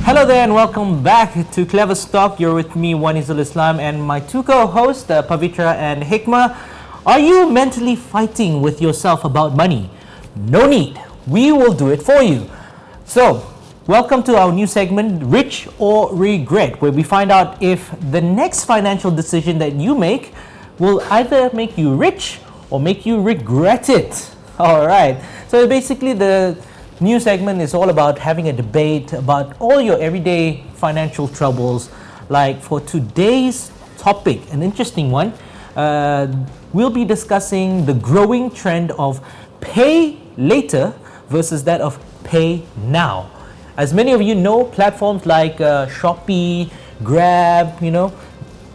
Hello there and welcome back to KleverStock. You're with me, Wanizul Islam, and my two co-hosts, Pavitra and Hikmah. Are you mentally fighting with yourself about money? No need. We will do it for you. So, welcome to our new segment, Rich or Regret, where we find out if the next financial decision that you make will either make you rich or make you regret it. All right. So basically the new segment is all about having a debate about all your everyday financial troubles. Like for today's topic, an interesting one, we'll be discussing the growing trend of pay later versus that of pay now. As many of you know, platforms like Shopee, Grab,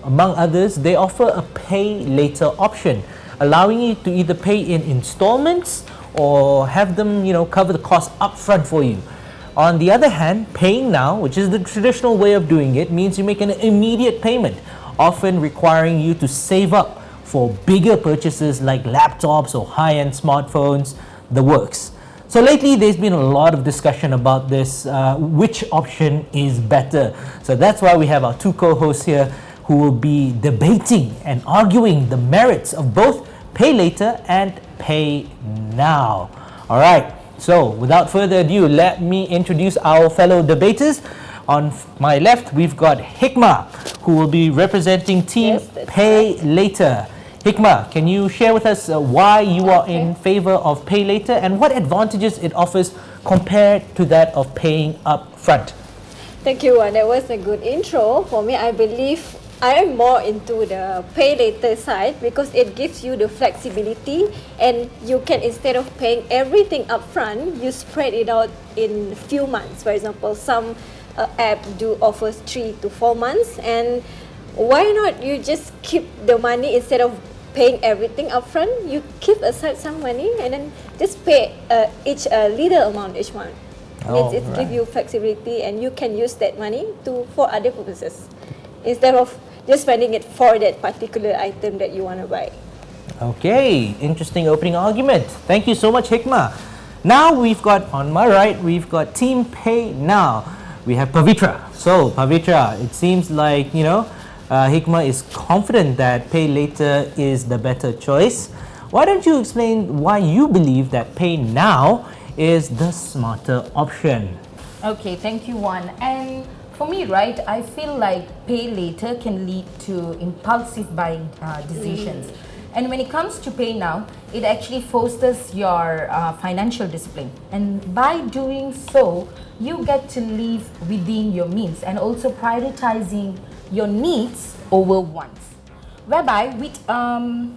among others, they offer a pay later option, allowing you to either pay in installments or have them, cover the cost upfront for you. On the other hand, paying now, which is the traditional way of doing it, means you make an immediate payment, often requiring you to save up for bigger purchases like laptops or high-end smartphones, the works. So lately, there's been a lot of discussion about this, which option is better. So that's why we have our two co-hosts here who will be debating and arguing the merits of both pay later and pay now. All right, so without further ado, let me introduce our fellow debaters. On my left, we've got Hikmah, who will be representing Team Pay Later. Hikmah, can you share with us why you are in favor of pay later and what advantages it offers compared to that of paying up front? Thank you, That was a good intro. For me, I believe I am more into the pay later side because it gives you the flexibility and you can, instead of paying everything upfront, you spread it out in few months. For example, some app do offers 3 to 4 months, and why not you just keep the money instead of paying everything upfront? You keep aside some money and then just pay each little amount each month. It gives you flexibility and you can use that money for other purposes instead of just spending it for that particular item that you want to buy. Okay, interesting opening argument. Thank you so much, Hikmah. Now we've got, on my right, we've got Team Pay Now. We have Pavitra. So, Pavitra, it seems like, Hikmah is confident that pay later is the better choice. Why don't you explain why you believe that pay now is the smarter option? Okay, thank you, Juan. And for me, right, I feel like pay later can lead to impulsive buying decisions. And when it comes to pay now, it actually fosters your financial discipline. And by doing so, you get to live within your means and also prioritizing your needs over wants. Whereby with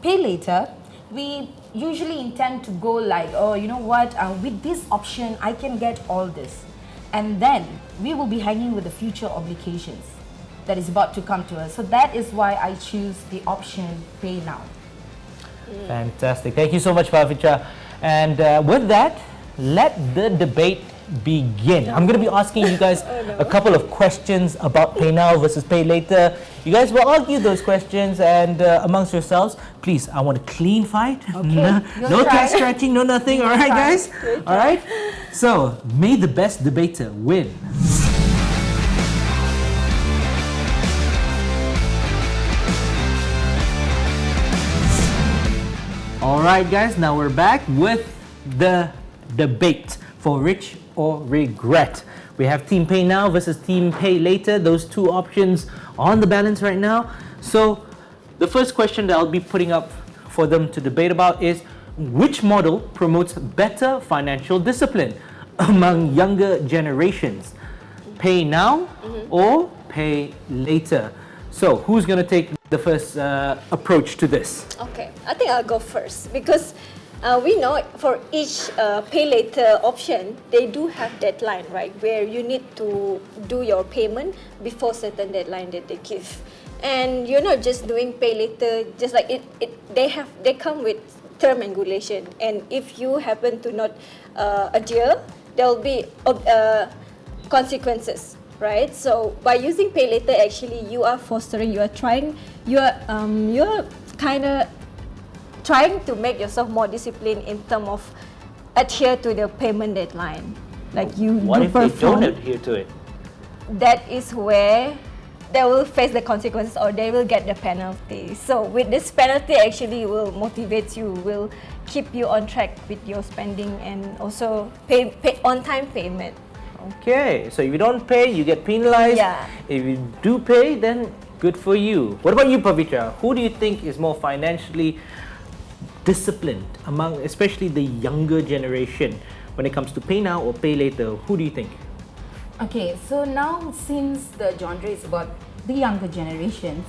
pay later, we usually intend to go like, with this option, I can get all this. And then we will be hanging with the future obligations that is about to come to us. So that is why I choose the option pay now. Fantastic. Thank you so much, Pavitra. And with that, let the debate begin. I'm going to be asking you guys a couple of questions about pay now versus pay later. You guys will argue those questions and amongst yourselves. Please, I want a clean fight. Okay. No cat scratching, no nothing. All right, guys? All right? So, may the best debater win. All right, guys, now we're back with the debate for rich or regret. We have Team Pay Now versus Team Pay Later, those two options on the balance right now. So the first question that I'll be putting up for them to debate about is, which model promotes better financial discipline among younger generations? Pay now or pay later? So who's going to take the first approach to this? Okay, I think I'll go first because we know for each pay later option, they do have deadline, right? Where you need to do your payment before certain deadline that they give. And you're not just doing pay later, just like they come with term and regulation. And if you happen to not adhere, there will be consequences, right? So by using pay later, actually you are kind of trying to make yourself more disciplined in terms of adhere to the payment deadline. Like you What if they don't adhere to it? that is where they will face the consequences or they will get the penalty. So with this penalty actually will motivate you, will keep you on track with your spending and also pay on time payment. Okay, so if you don't pay, you get penalized. Yeah. If you do pay, then good for you. What about you, Pavitra? Who do you think is more financially disciplined among, especially the younger generation, when it comes to pay now or pay later? Who do you think? Okay, so now since the genre is about the younger generations,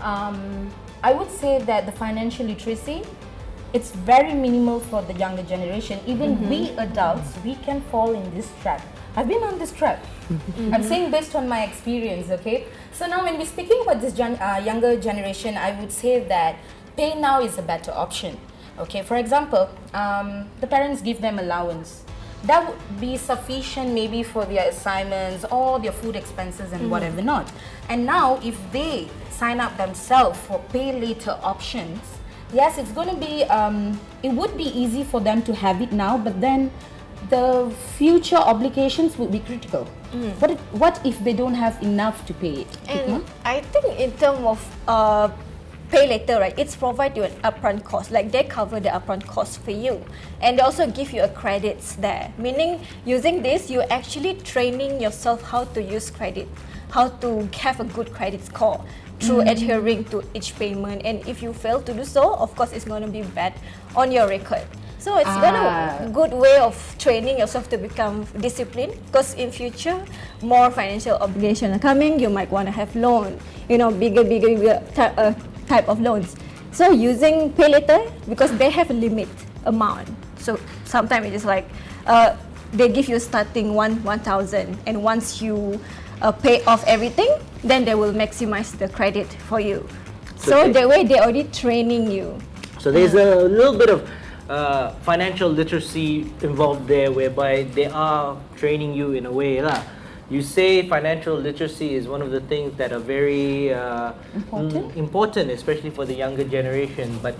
I would say that the financial literacy, it's very minimal for the younger generation. Even we adults, we can fall in this trap. I've been on this trap. I'm saying based on my experience, okay? So now when we're speaking about this younger generation, I would say that pay now is a better option. Okay, for example, the parents give them allowance. That would be sufficient maybe for their assignments or their food expenses and whatever not. And now if they sign up themselves for pay later options, yes, it's going to be, it would be easy for them to have it now, but then the future obligations would be critical. What if they don't have enough to pay it? And I think in terms of pay later, right, it's provide you an upfront cost, like they cover the upfront cost for you, and they also give you a credits there, meaning using this you actually training yourself how to use credit, how to have a good credit score through adhering to each payment, and if you fail to do so, of course it's going to be bad on your record. So it's gonna good way of training yourself to become disciplined, because in future more financial obligations are coming. You might want to have loan, bigger type of loans. So using pay later, because they have a limit amount. So sometimes it is like they give you starting 1,000, and once you pay off everything, then they will maximize the credit for you. So the way they already training you. So there's a little bit of financial literacy involved there, whereby they are training you in a way lah. You say financial literacy is one of the things that are very important, especially for the younger generation, but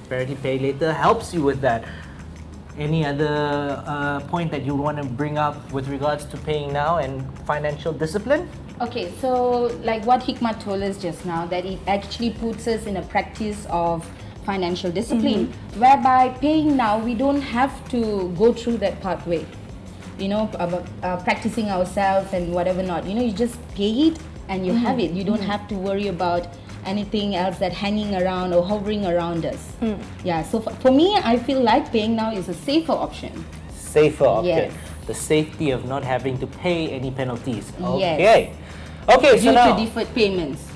apparently pay later helps you with that. Any other point that you want to bring up with regards to paying now and financial discipline? Okay, so like what Hikmat told us just now, that it actually puts us in a practice of financial discipline, whereby paying now, we don't have to go through that pathway, practicing ourselves and whatever not. You just pay it and you have it. You don't have to worry about anything else that hanging around or hovering around us. Yeah, so for me, I feel like paying now is a safer option. Safer option. Yes. The safety of not having to pay any penalties. Yes. Okay. Okay, so Due now to deferred payments.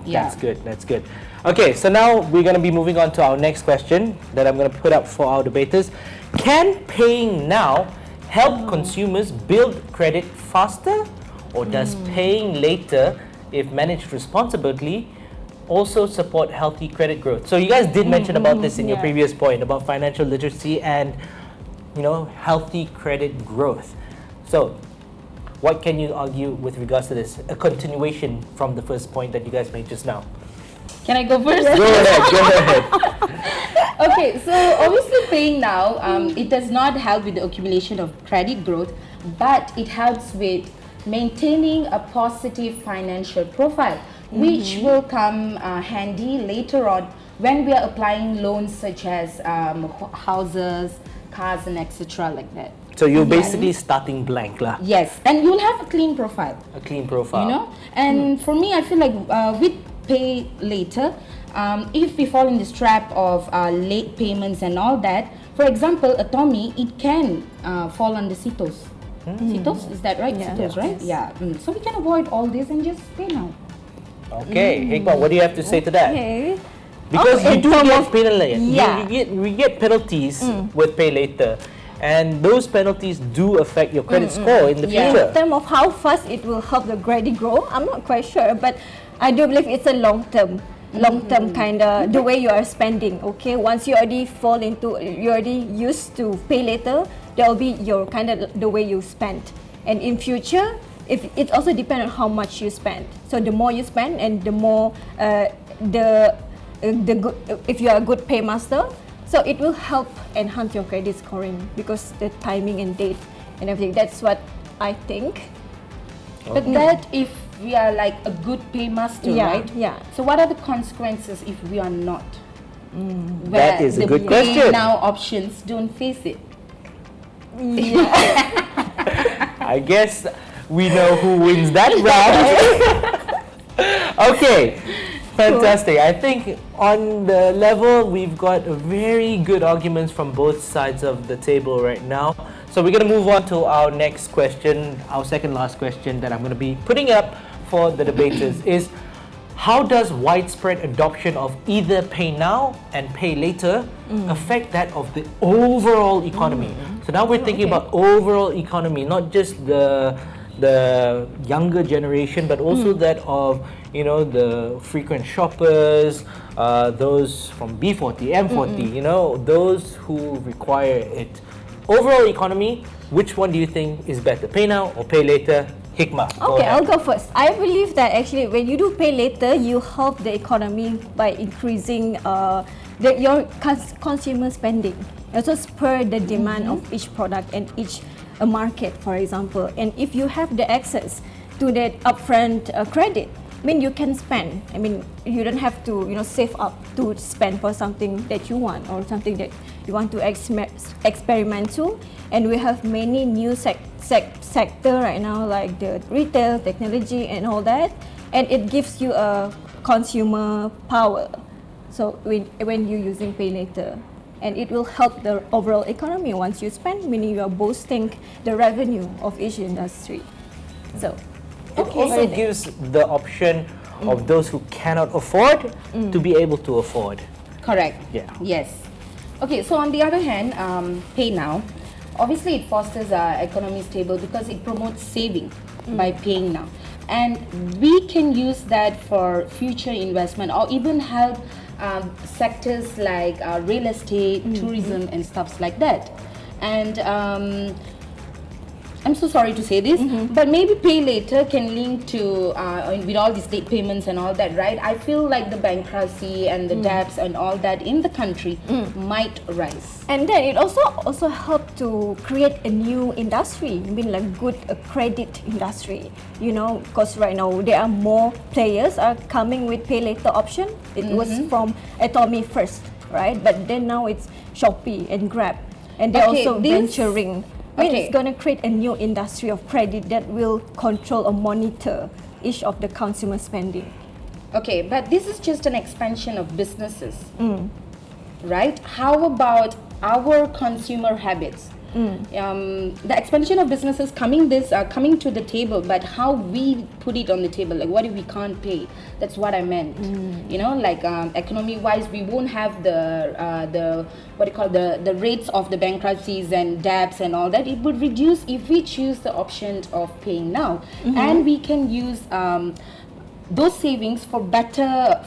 Yeah. That's good. Okay, so now we're going to be moving on to our next question that I'm going to put up for our debaters. Can paying now help consumers build credit faster, or does paying later, if managed responsibly, also support healthy credit growth? So you guys did mention about this in your previous point about financial literacy and healthy credit growth. So what can you argue with regards to this? A continuation from the first point that you guys made just now. Can I go first? Go ahead. Okay, so obviously paying now, it does not help with the accumulation of credit growth, but it helps with maintaining a positive financial profile, which will come handy later on when we are applying loans such as houses, cars, and etc. like that. So you're basically starting blank lah. Yes, and you'll have a clean profile. A clean profile. And for me, I feel like with pay later, if we fall in this trap of late payments and all that, for example, a Tommy, it can fall under CITOS. CITOS, is that right? Yeah. CITOS, right? Yeah. So we can avoid all this and just pay now. Okay, Hikmah, what do you have to say to that? Okay. Because you do get penalized. Yeah. We get penalties with pay later, and those penalties do affect your credit score in the future. In terms of how fast it will help the credit grow, I'm not quite sure, but I do believe it's a long-term kind of the way you are spending. Okay, once you already you already used to pay later, there will be your kind of the way you spend, and in future, if it also depends on how much you spend. So the more you spend, and the more the good, if you are a good paymaster, so it will help enhance your credit scoring because the timing and date and everything. That's what I think. But that if we are like a good paymaster, right? Yeah. So what are the consequences if we are not? That is a good the question. pay now options don't face it. I guess we know who wins that round. Okay, fantastic. I think on the level we've got very good arguments from both sides of the table right now. So we're going to move on to our next question, our second last question that I'm going to be putting up for the debaters is, how does widespread adoption of either pay now and pay later affect that of the overall economy? So now we're thinking about overall economy, not just the younger generation, but also that of, you know, the frequent shoppers, those from B40, M40, you know, those who require it. Overall economy, which one do you think is better, pay now or pay later? Hikmah, go Okay, ahead. I'll go first. I believe that actually when you do pay later, you help the economy by increasing your consumer spending. Also spur the demand of each product and each market, for example. And if you have the access to that upfront credit, I mean, you can spend. I mean, you don't have to, you know, save up to spend for something that you want or something that you want to experiment to. And we have many new sector right now, like the retail, technology, and all that. And it gives you a consumer power. So when you're using pay later, and it will help the overall economy once you spend, meaning you are boosting the revenue of each industry. So. It also gives the option of those who cannot afford to be able to afford. Correct. Yeah. Yes. Okay, so on the other hand, pay now, obviously it fosters our economy stable because it promotes saving by paying now. And we can use that for future investment or even help sectors like real estate, tourism and stuff like that. And I'm so sorry to say this, but maybe pay later can link to, with all these late payments and all that, right? I feel like the bankruptcy and the debts and all that in the country might rise. And then it also helped to create a new industry, I mean like good credit industry, you know, because right now there are more players are coming with pay later option. It was from Atomy first, right? But then now it's Shopee and Grab, and they're also venturing. I mean, it's going to create a new industry of credit that will control or monitor each of the consumer spending. Okay, but this is just an expansion of businesses, right? How about our consumer habits? The expansion of businesses coming to the table, but how we put it on the table, like what if we can't pay? That's what I meant. You know, like economy wise, we won't have the what do you call the rates of the bankruptcies and debts and all that. It would reduce if we choose the option of paying now, and we can use those savings for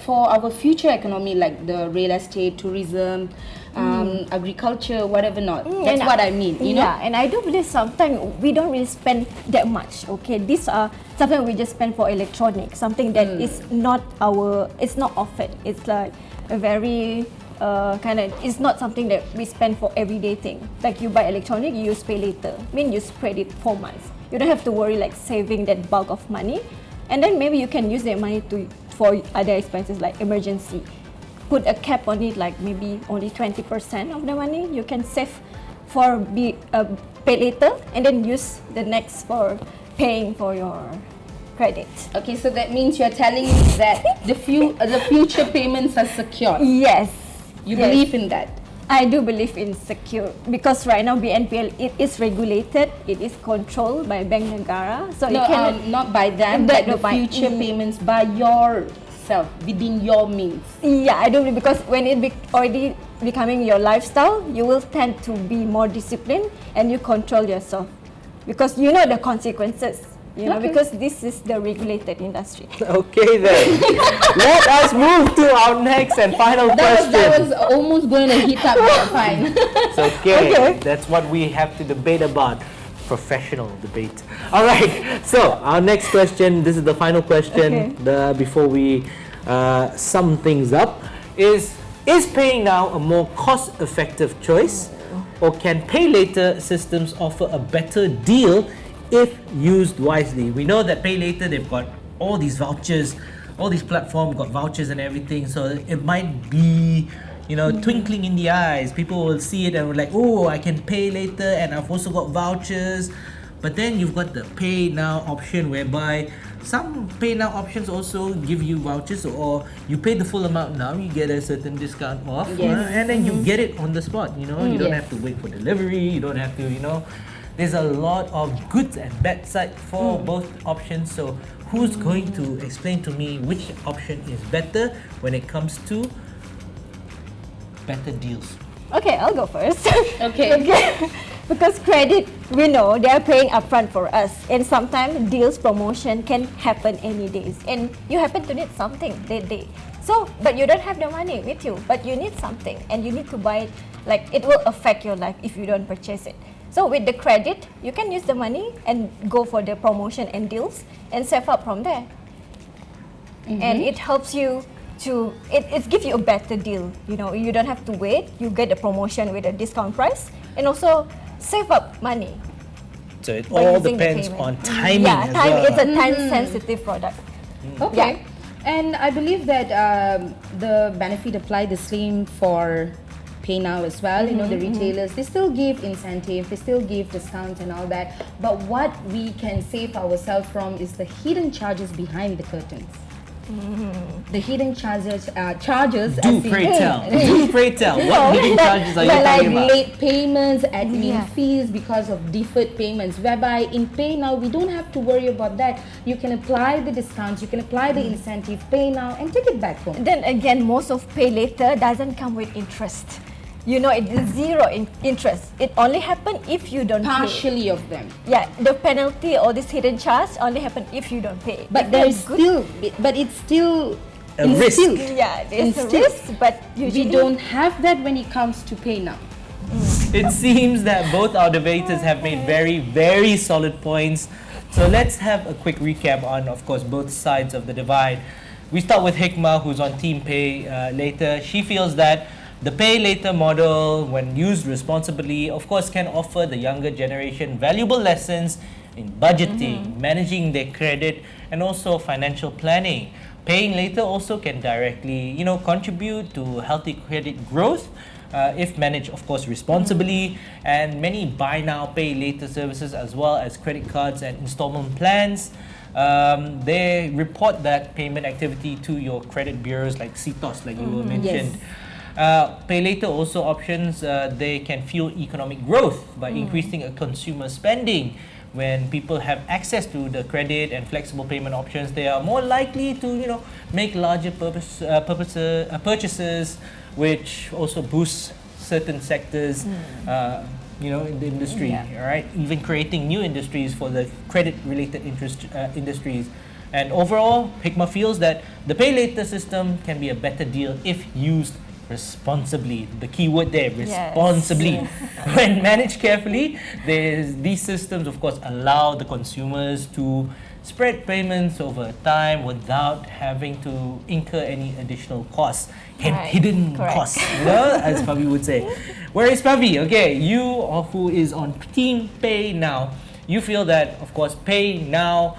our future economy, like the real estate, tourism, agriculture, whatever not. That's what I mean, you know? Yeah, and I do believe sometimes we don't really spend that much, okay? These are sometimes we just spend for electronics, something that is not it's not often. It's like a very it's not something that we spend for everyday thing. Like you buy electronic, you use pay later. I mean, you spread it 4 months. You don't have to worry like saving that bulk of money. And then maybe you can use that money for other expenses like emergency. Put a cap on it, like maybe only 20% of the money you can save for pay later, and then use the next for paying for your credit. Okay, so that means you're telling me that the future payments are secure. Yes. You believe in that? I do believe in secure because right now BNPL it is regulated, it is controlled by Bank Negara, so no, it cannot not by them, but the future payments by yourself within your means. Yeah, I do believe because when it already becoming your lifestyle, you will tend to be more disciplined and you control yourself because you know the consequences. You know, because this is the regulated industry. Okay then, let us move to our next and final question. That was almost going to hit up, but fine. It's okay. That's what we have to debate about. Professional debate. All right. So our next question. This is the final question. Before we sum things up, is paying now a more cost-effective choice, or can pay later systems offer a better deal if used wisely. We know that Pay Later, they've got all these vouchers, all these platforms got vouchers and everything, so it might be, you know, twinkling in the eyes. People will see it and will like, oh, I can pay later and I've also got vouchers. But then you've got the pay now option, whereby some pay now options also give you vouchers, or you pay the full amount now, you get a certain discount off, and then you get it on the spot. You know, you don't have to wait for delivery, you don't have to, you know, there's a lot of good and bad side for both options. So who's going to explain to me which option is better when it comes to better deals? Okay, I'll go first. Okay. Because credit, we know they are paying upfront for us, and sometimes deals promotion can happen any days, and you happen to need something that day. So, but you don't have the money with you, but you need something, and you need to buy it. Like, it will affect your life if you don't purchase it. So with the credit, you can use the money and go for the promotion and deals and save up from there. And it helps you to, it gives you a better deal. You know, you don't have to wait. You get the promotion with a discount price, and also save up money. So it by all using the depends payment. on timing Yeah, as time well. is a time-sensitive product. Okay. And I believe that the benefit apply the same for Pay Now as well. You know, the retailers, they still give incentive, they still give discounts and all that. But what we can save ourselves from is the hidden charges behind the curtains. The hidden charges, Do pray tell. Do pray tell. What hidden charges are you like talking about? late payments, admin Yeah. fees because of deferred payments, whereby in Pay Now we don't have to worry about that. You can apply the discounts, you can apply the incentive, Pay Now, and take it back home. Then again, most of Pay Later doesn't come with interest. You know, it is zero interest. It only happen if you don't pay. Partially of them. Yeah, the penalty or this hidden charge only happen if you don't pay. But If there you're is good- still, but it's still A risk. instilled. Yeah, there's a Instead, risk, but usually We don't have that when it comes to Pay Now. It seems that both our debaters have made very, very solid points. So let's have a quick recap on, of course, both sides of the divide. We start with Hikmah, who's on Team Pay Later. She feels that the Pay Later model, when used responsibly, of course, can offer the younger generation valuable lessons in budgeting, managing their credit, and also financial planning. Paying later also can directly, you know, contribute to healthy credit growth if managed, of course, responsibly. And many buy now, pay later services, as well as credit cards and installment plans, they report that payment activity to your credit bureaus like CTOS, like you were mentioned. Pay later also options, they can fuel economic growth by increasing a consumer spending. When people have access to the credit and flexible payment options, they are more likely to, you know, make larger purchases, which also boosts certain sectors, you know, in the industry. All right, even creating new industries for the credit-related industries. And overall, Hikmah feels that the pay later system can be a better deal if used responsibly. The key word there, responsibly. When managed carefully, these systems, of course, allow the consumers to spread payments over time without having to incur any additional costs, hidden costs, you know, as Pavi would say. Whereas Pavi, okay, you who is on Team Pay Now, you feel that, of course, Pay Now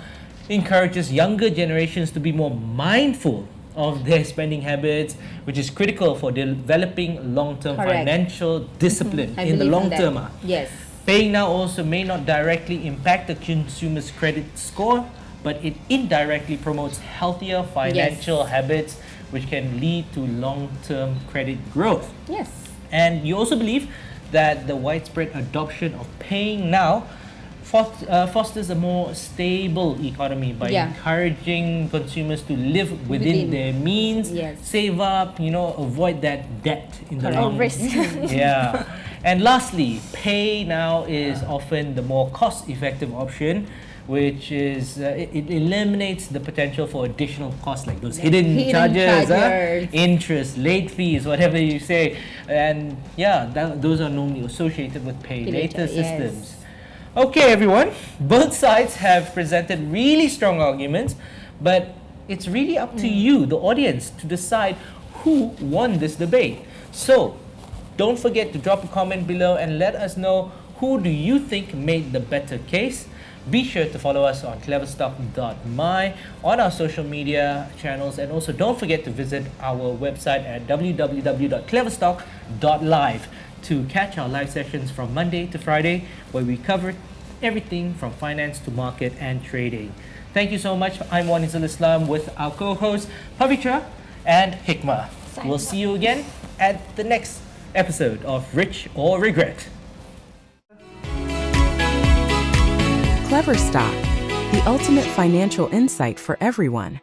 encourages younger generations to be more mindful of their spending habits, which is critical for developing long-term financial discipline in the long term. Yes. Paying now also may not directly impact the consumer's credit score, but it indirectly promotes healthier financial habits, which can lead to long-term credit growth. Yes. And you also believe that the widespread adoption of paying now fosters a more stable economy by encouraging consumers to live within their means, save up, you know, avoid that debt in the long risk. Yeah. And lastly, Pay Now is often the more cost-effective option, which is it eliminates the potential for additional costs like those hidden charges, interest, late fees, whatever you say. And yeah, those are normally associated with pay later systems. Okay, everyone, both sides have presented really strong arguments, but it's really up to you, the audience, to decide who won this debate. So don't forget to drop a comment below and let us know who do you think made the better case. Be sure to follow us on KleverStock.my on our social media channels, and also don't forget to visit our website at www.KleverStock.live to catch our live sessions from Monday to Friday, where we cover everything from finance to market and trading. Thank you so much. I'm Wanizul Islam with our co-hosts Pavitra and Hikmah. We'll see you again at the next episode of Rich or Regret. KleverStock, the ultimate financial insight for everyone.